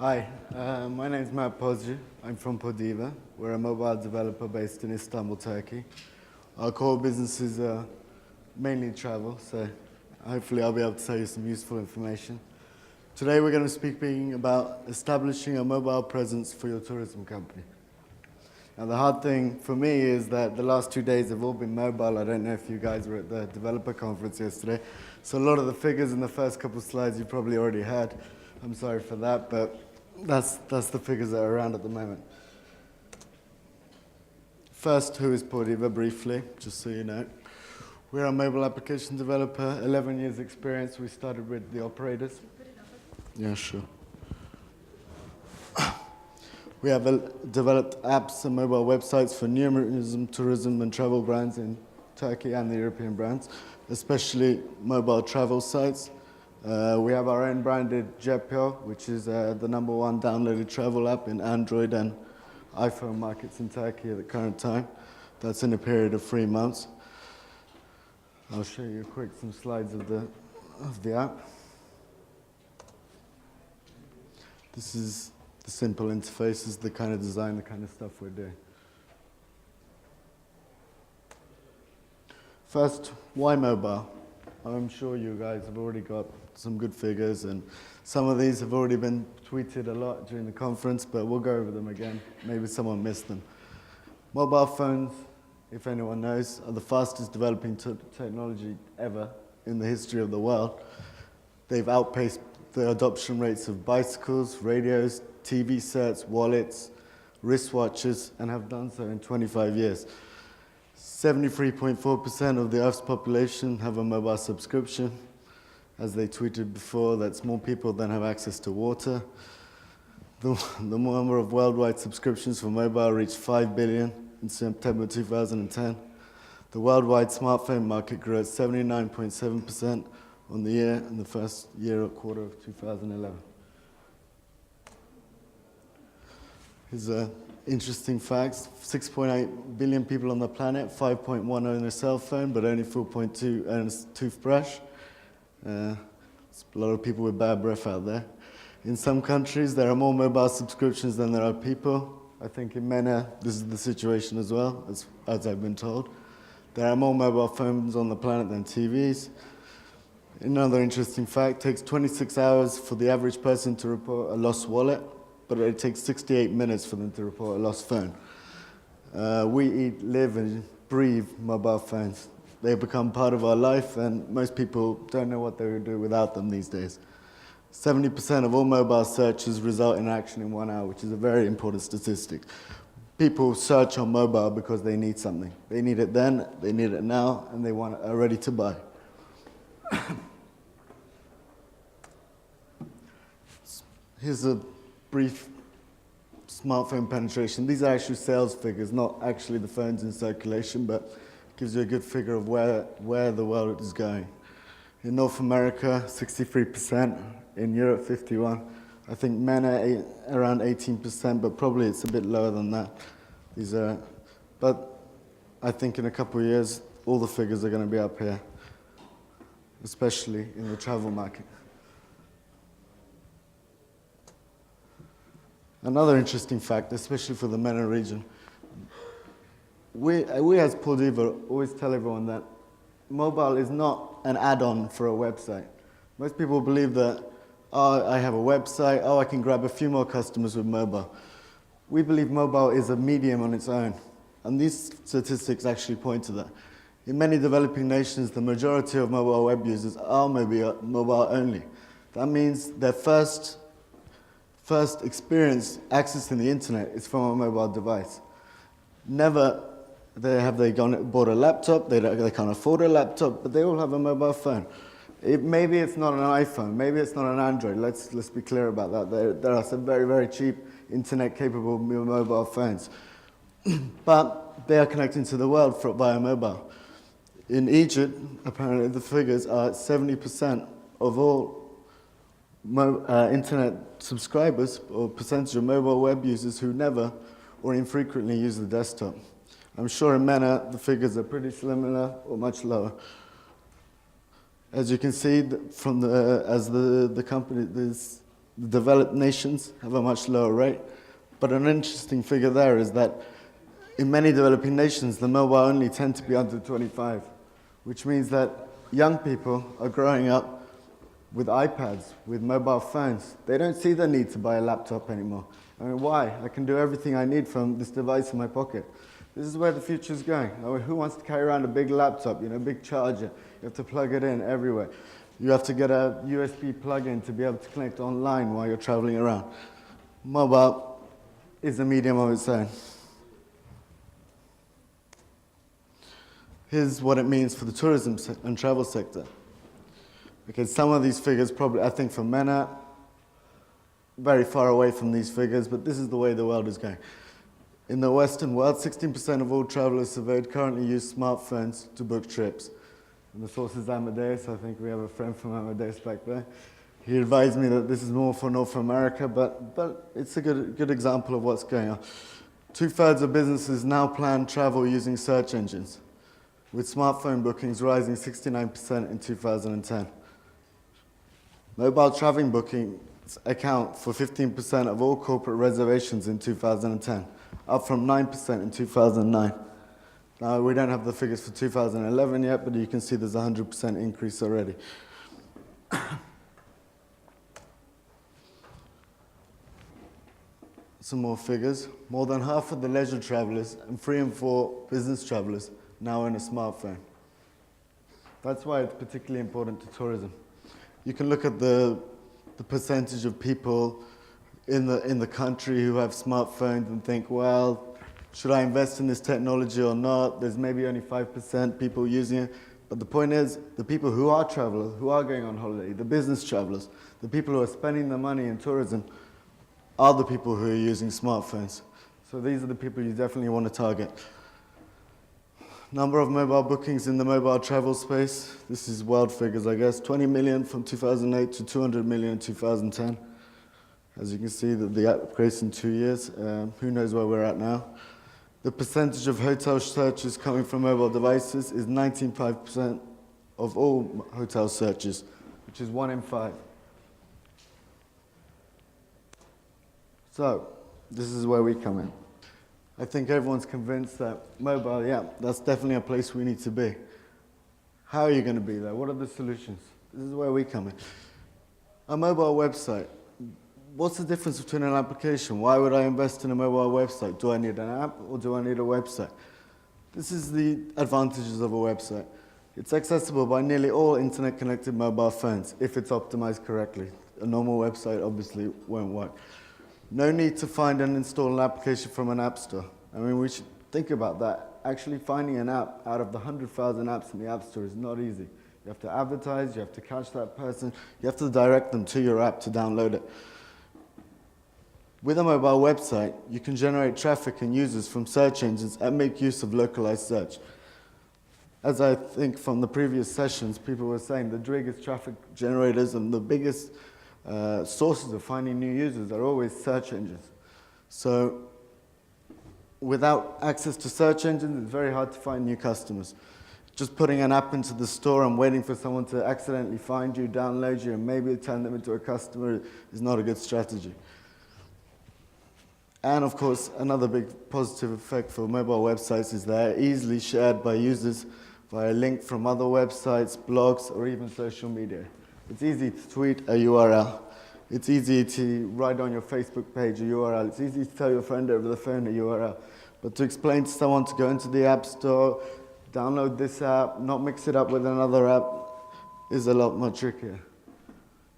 Hi, my name is Mert Pozcu. I'm from Pordiva. We're a mobile developer based in Istanbul, Turkey. Our core business is mainly travel, so hopefully I'll be able to tell you some useful information. Today we're going to be speaking about establishing a mobile presence for your tourism company. Now the hard thing for me is that the last 2 days have all been mobile. I don't know if you guys were at the developer conference yesterday. So a lot of the figures in the first couple of slides you probably already had. I'm sorry for that, but that's the figures that are around at the moment. First, who is Pordiva, briefly, just so you know. We're a mobile application developer, 11 years experience. We started with the operators. Yeah, sure. We have developed apps and mobile websites for numerous tourism and travel brands in Turkey and the European brands, especially mobile travel sites. We have our own branded Cepio, which is the #1 downloaded travel app in Android and iPhone markets in Turkey at the current time. That's in a period of 3 months. I'll show you some slides of the app. This is the simple interface, is the kind of design, the kind of stuff we're doing. First, why mobile? I'm sure you guys have already got some good figures, and some of these have already been tweeted a lot during the conference, but we'll go over them again. Maybe someone missed them. Mobile phones, if anyone knows, are the fastest developing technology ever in the history of the world. They've outpaced the adoption rates of bicycles, radios, TV sets, wallets, wristwatches, and have done so in 25 years. 73.4% of the Earth's population have a mobile subscription. As they tweeted before, that's more people than have access to water. The number of worldwide subscriptions for mobile reached 5 billion in September 2010. The worldwide smartphone market grew at 79.7% on the year in the first quarter of 2011. Here's interesting facts. 6.8 billion people on the planet, 5.1 own a cell phone, but only 4.2 own a toothbrush. There's a lot of people with bad breath out there. In some countries, there are more mobile subscriptions than there are people. I think in MENA, this is the situation as well, as I've been told. There are more mobile phones on the planet than TVs. Another interesting fact, it takes 26 hours for the average person to report a lost wallet, but it takes 68 minutes for them to report a lost phone. We eat, live, and breathe mobile phones. They become part of our life, and most people don't know what they would do without them these days. 70% of all mobile searches result in action in 1 hour, which is a very important statistic. People search on mobile because they need something. They need it then, they need it now, and they are ready to buy. Here's a brief smartphone penetration. These are actually sales figures, not actually the phones in circulation, but gives you a good figure of where the world is going. In North America, 63%. In Europe, 51%. I think MENA, around 18%, but probably it's a bit lower than that. But I think in a couple of years, all the figures are going to be up here, especially in the travel market. Another interesting fact, especially for the MENA region, we as Pordiva always tell everyone that mobile is not an add-on for a website. Most people believe that, oh, I have a website, oh, I can grab a few more customers with mobile. We believe mobile is a medium on its own, and these statistics actually point to that. In many developing nations, the majority of mobile web users are mobile only. That means their first experience accessing the internet is from a mobile device. Never have they bought a laptop, they can't afford a laptop, but they all have a mobile phone. Maybe it's not an iPhone, maybe it's not an Android, let's be clear about that. There are some very, very cheap internet-capable mobile phones. But they are connecting to the world via mobile. In Egypt, apparently the figures are 70% of all internet subscribers, or percentage of mobile web users who never or infrequently use the desktop. I'm sure in MENA the figures are pretty similar or much lower. As you can see, as the company, The developed nations have a much lower rate. But an interesting figure there is that in many developing nations, the mobile only tend to be under 25, which means that young people are growing up with iPads, with mobile phones. They don't see the need to buy a laptop anymore. I mean, why? I can do everything I need from this device in my pocket. This is where the future is going. I mean, who wants to carry around a big laptop, a big charger? You have to plug it in everywhere. You have to get a USB plug-in to be able to connect online while you're traveling around. Mobile is a medium of its own. Here's what it means for the tourism and travel sector. Okay, some of these figures probably, I think for MENA, very far away from these figures, but this is the way the world is going. In the Western world, 16% of all travelers surveyed currently use smartphones to book trips. And the source is Amadeus. I think we have a friend from Amadeus back there. He advised me that this is more for North America, but it's a good example of what's going on. 2/3 of businesses now plan travel using search engines, with smartphone bookings rising 69% in 2010. Mobile traveling bookings account for 15% of all corporate reservations in 2010, up from 9% in 2009. Now, we don't have the figures for 2011 yet, but you can see there's a 100% increase already. Some more figures. More than half of the leisure travelers and 3 in 4 business travelers now own a smartphone. That's why it's particularly important to tourism. You can look at the percentage of people in the country who have smartphones and think, well, should I invest in this technology or not? There's maybe only 5% people using it. But the point is, the people who are travelers, who are going on holiday, the business travelers, the people who are spending the money in tourism, are the people who are using smartphones. So these are the people you definitely want to target. Number of mobile bookings in the mobile travel space. This is world figures, I guess. 20 million from 2008 to 200 million in 2010. As you can see, the upgrades in 2 years. Who knows where we're at now? The percentage of hotel searches coming from mobile devices is 19.5% of all hotel searches, which is 1 in 5. So, this is where we come in. I think everyone's convinced that mobile, yeah, that's definitely a place we need to be. How are you going to be there? What are the solutions? This is where we come in. A mobile website. What's the difference between an application? Why would I invest in a mobile website? Do I need an app or do I need a website? This is the advantages of a website. It's accessible by nearly all internet-connected mobile phones, if it's optimized correctly. A normal website obviously won't work. No need to find and install an application from an app store. I mean, we should think about that. Actually finding an app out of the 100,000 apps in the app store is not easy. You have to advertise, you have to catch that person, you have to direct them to your app to download it. With a mobile website, you can generate traffic and users from search engines and make use of localized search. As I think from the previous sessions, people were saying the biggest traffic generators and the biggest sources of finding new users are always search engines. So without access to search engines, it's very hard to find new customers. Just putting an app into the store and waiting for someone to accidentally find you, download you, and maybe turn them into a customer is not a good strategy. And of course, another big positive effect for mobile websites is they're easily shared by users via link from other websites, blogs, or even social media. It's easy to tweet a URL. It's easy to write on your Facebook page a URL. It's easy to tell your friend over the phone a URL. But to explain to someone to go into the App Store, download this app, not mix it up with another app, is a lot more trickier.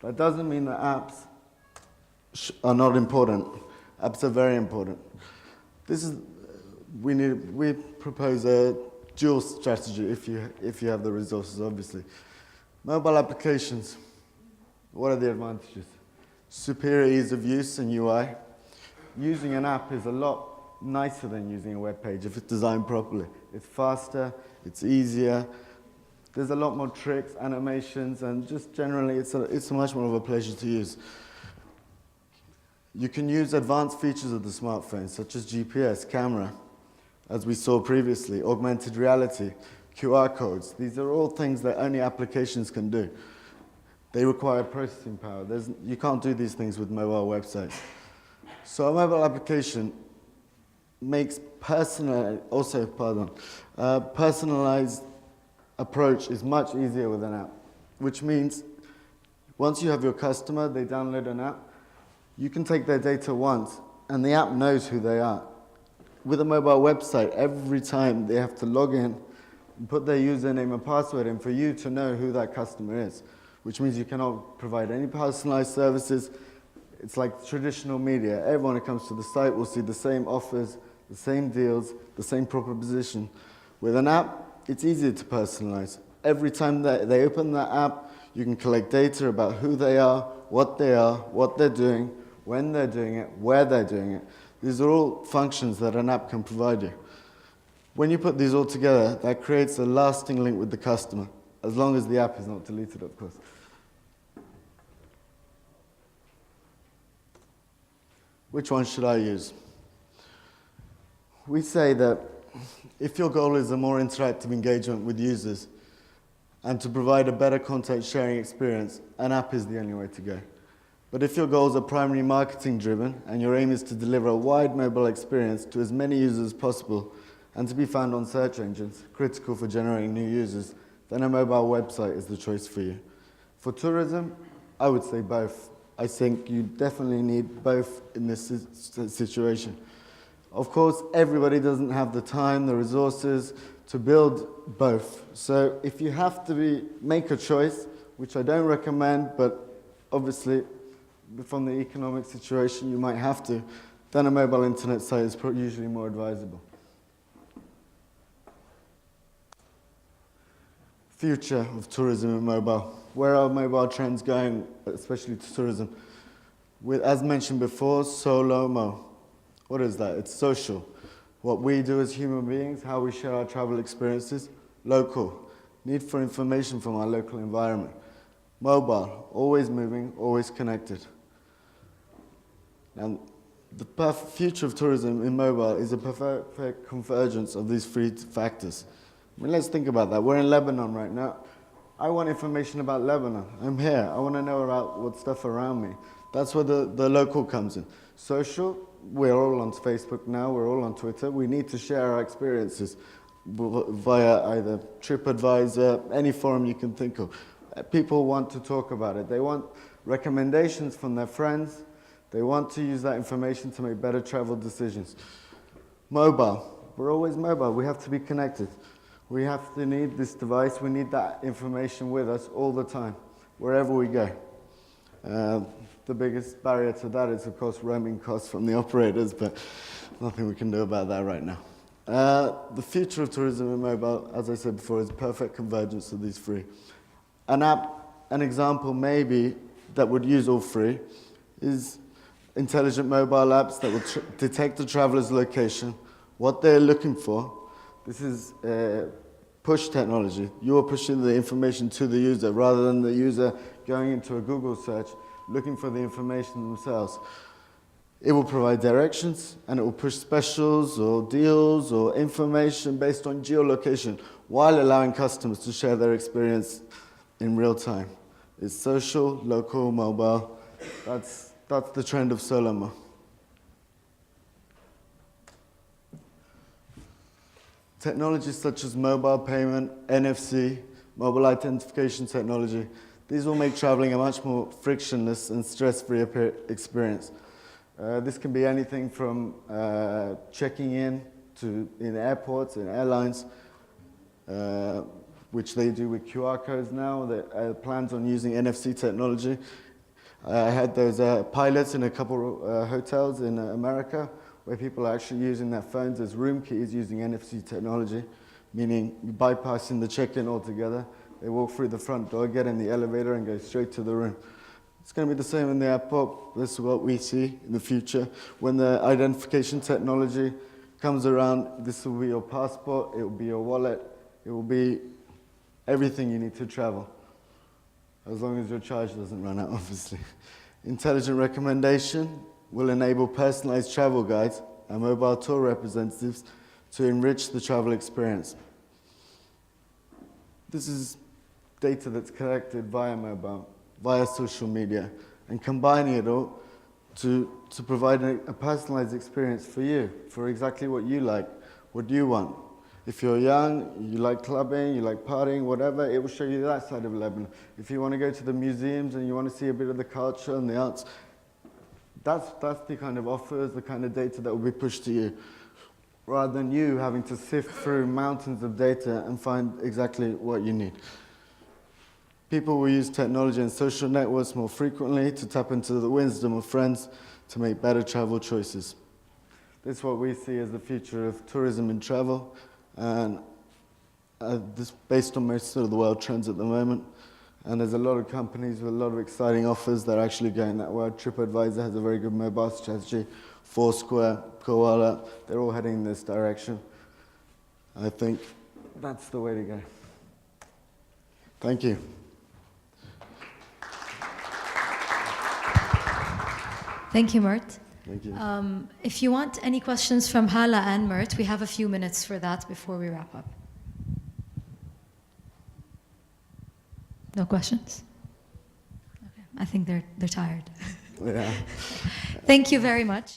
That doesn't mean that apps are not important. Apps are very important. We propose a dual strategy if you have the resources, obviously. Mobile applications, what are the advantages? Superior ease of use and UI. Using an app is a lot nicer than using a web page if it's designed properly. It's faster, it's easier, there's a lot more tricks, animations, and just generally it's much more of a pleasure to use. You can use advanced features of the smartphone, such as GPS, camera, as we saw previously, augmented reality, QR codes. These are all things that only applications can do. They require processing power. You can't do these things with mobile websites. So a mobile application makes personalized approach is much easier with an app, which means once you have your customer, they download an app, you can take their data once, and the app knows who they are. With a mobile website, every time they have to log in and put their username and password in for you to know who that customer is, which means you cannot provide any personalized services. It's like traditional media. Everyone who comes to the site will see the same offers, the same deals, the same proposition. With an app, it's easier to personalize. Every time they open that app, you can collect data about who they are, what they're doing, when they're doing it, where they're doing it. These are all functions that an app can provide you. When you put these all together, that creates a lasting link with the customer, as long as the app is not deleted, of course. Which one should I use? We say that if your goal is a more interactive engagement with users and to provide a better content sharing experience, an app is the only way to go. But if your goals are primarily marketing driven and your aim is to deliver a wide mobile experience to as many users as possible and to be found on search engines, critical for generating new users, then a mobile website is the choice for you. For tourism, I would say both. I think you definitely need both in this situation. Of course, everybody doesn't have the time, the resources to build both. So if you have to make a choice, which I don't recommend, but obviously from the economic situation you might have to, then a mobile internet site is usually more advisable. Future of tourism and mobile. Where are mobile trends going, especially to tourism? As mentioned before, SOLOMO. What is that? It's social. What we do as human beings, how we share our travel experiences. Local. Need for information from our local environment. Mobile. Always moving, always connected. And the future of tourism in mobile is a perfect convergence of these three factors. I mean, let's think about that. We're in Lebanon right now. I want information about Lebanon. I'm here. I want to know about what's stuff around me. That's where the local comes in. Social, we're all on Facebook now. We're all on Twitter. We need to share our experiences via either TripAdvisor, any forum you can think of. People want to talk about it. They want recommendations from their friends. They want to use that information to make better travel decisions. Mobile. We're always mobile. We have to be connected. We have to need this device. We need that information with us all the time, wherever we go. The biggest barrier to that is, of course, roaming costs from the operators, but nothing we can do about that right now. The future of tourism in mobile, as I said before, is perfect convergence of these three. An example maybe that would use all three is intelligent mobile apps that will detect the traveler's location, what they're looking for. This is push technology. You're pushing the information to the user rather than the user going into a Google search, looking for the information themselves. It will provide directions and it will push specials or deals or information based on geolocation while allowing customers to share their experience in real time. It's social, local, mobile. That's the trend of SOLOMO. Technologies such as mobile payment, NFC, mobile identification technology, these will make traveling a much more frictionless and stress-free experience. This can be anything from checking in airports and airlines, which they do with QR codes now. There are plans on using NFC technology. I had those pilots in a couple hotels in America where people are actually using their phones as room keys using NFC technology, meaning bypassing the check-in altogether. They walk through the front door, get in the elevator, and go straight to the room. It's going to be the same in the airport. This is what we see in the future. When the identification technology comes around, this will be your passport, it will be your wallet, it will be everything you need to travel, as long as your charge doesn't run out, obviously. Intelligent recommendation will enable personalized travel guides and mobile tour representatives to enrich the travel experience. This is data that's collected via mobile. via social media and combining it all to provide a personalized experience for you, for exactly what you like, what you want. If you're young, you like clubbing, you like partying, whatever, it will show you that side of Lebanon. If you want to go to the museums and you want to see a bit of the culture and the arts, that's the kind of offers, the kind of data that will be pushed to you, rather than you having to sift through mountains of data and find exactly what you need. People will use technology and social networks more frequently to tap into the wisdom of friends to make better travel choices. This is what we see as the future of tourism and travel, and this based on most of the world trends at the moment. And there's a lot of companies with a lot of exciting offers that are actually going that way. TripAdvisor has a very good mobile strategy. Foursquare, Koala, they're all heading in this direction. I think that's the way to go. Thank you. Thank you, Mert. Thank you. If you want any questions from Hala and Mert, we have a few minutes for that before we wrap up. No questions? Okay. I think they're tired. Yeah. Thank you very much.